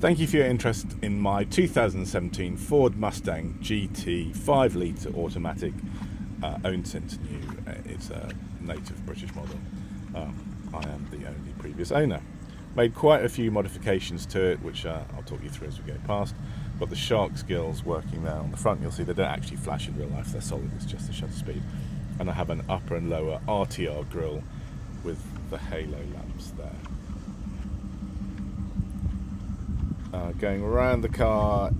Thank you for your interest in my 2017 Ford Mustang GT 5-litre automatic, owned since new. It's a native British model. I am the only previous owner. Made quite a few modifications to it, which I'll talk you through as we go past. Got the Shark's gills working there on the front. You'll see they don't actually flash in real life, they're solid, it's just the shutter speed. And I have an upper and lower RTR grille with the halo lamps there. Going around the car,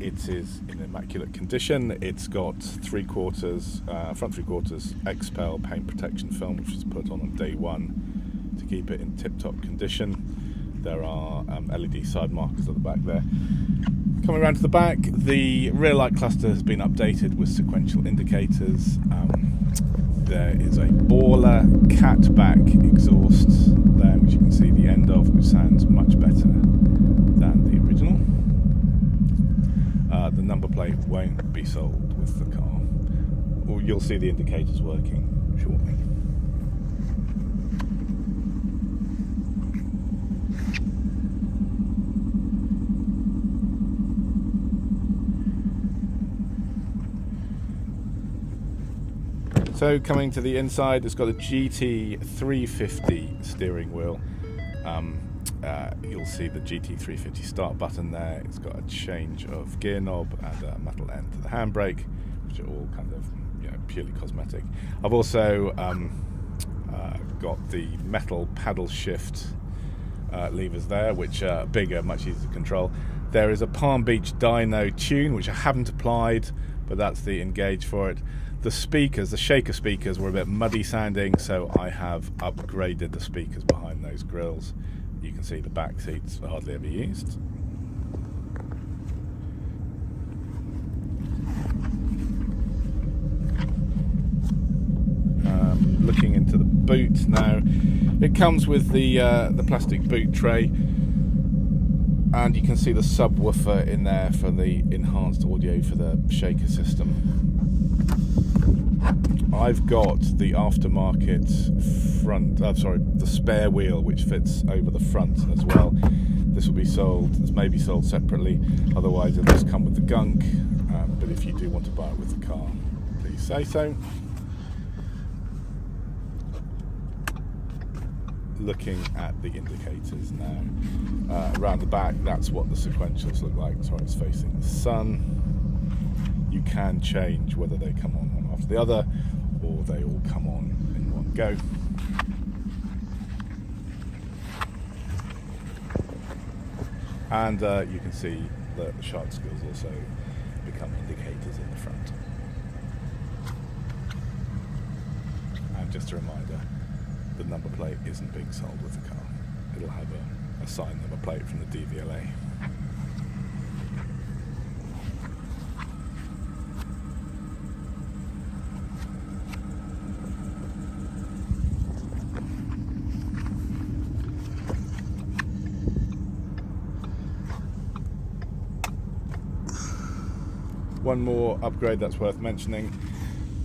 it is in immaculate condition. It's got front 3/4 XPEL paint protection film, which was put on day one to keep it in tip-top condition. There are LED side markers at the back there. Coming around to the back, the rear light cluster has been updated with sequential indicators. There is a Baller catback exhaust there, which you can see the end of, which sounds much better than the original. The number plate won't be sold with the car. Or you'll see the indicators working shortly. So coming to the inside, it's got a GT 350 steering wheel. You'll see the GT 350 start button there. It's got a change of gear knob and a metal end to the handbrake, which are all kind of purely cosmetic. I've also got the metal paddle shift levers there, which are bigger, much easier to control. There is a Palm Beach dyno tune, which I haven't applied, but that's the engage for it. The speakers, the shaker speakers, were a bit muddy sounding, so I have upgraded the speakers behind those grills. You can see the back seats are hardly ever used. Looking into the boot now, it comes with the plastic boot tray, and you can see the subwoofer in there for the enhanced audio for the shaker system. I've got the aftermarket the spare wheel, which fits over the front as well. This will be sold, this may be sold separately, otherwise it'll just come with the gunk, but if you do want to buy it with the car, please say so. Looking at the indicators now, around the back, that's what the sequentials look like. Sorry, it's facing the sun. You can change whether they come on one after the other, or they all come on in one go. And you can see that the Shark's gills also become indicators in the front. And just a reminder, the number plate isn't being sold with the car. It'll have a signed number plate from the DVLA. One more upgrade that's worth mentioning.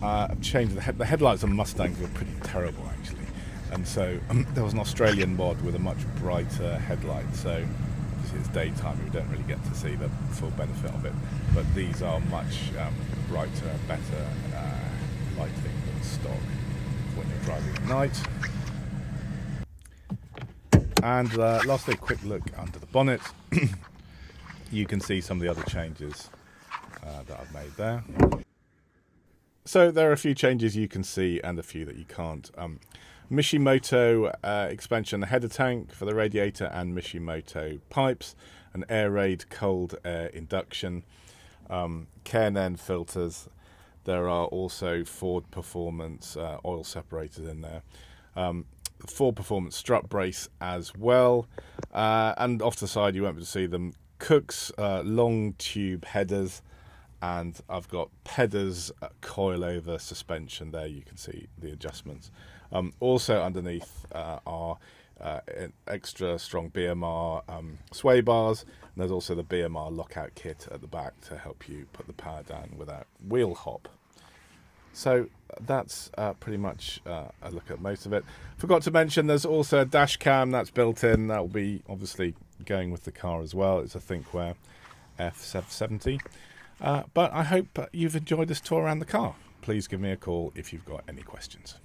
I've changed the headlights on Mustangs were pretty terrible actually, and so there was an Australian mod with a much brighter headlight, so obviously it's daytime, you don't really get to see the full benefit of it, but these are much brighter, better lighting than stock when you're driving at night. And lastly, a quick look under the bonnet. You can see some of the other changes that I've made there. So there are a few changes you can see and a few that you can't. Mishimoto expansion the header tank for the radiator, and Mishimoto pipes, an air raid cold air induction, K&N filters. There are also Ford Performance oil separators in there. Ford Performance strut brace as well, and off to the side you won't be able to see them. Cook's long tube headers, and I've got Pedder's coilover suspension there. You can see the adjustments. Also underneath are extra strong BMR sway bars, and there's also the BMR lockout kit at the back to help you put the power down without wheel hop. So that's pretty much a look at most of it. Forgot to mention there's also a dash cam that's built in. That will be obviously going with the car as well. It's a Thinkware F770. But I hope you've enjoyed this tour around the car. Please give me a call if you've got any questions.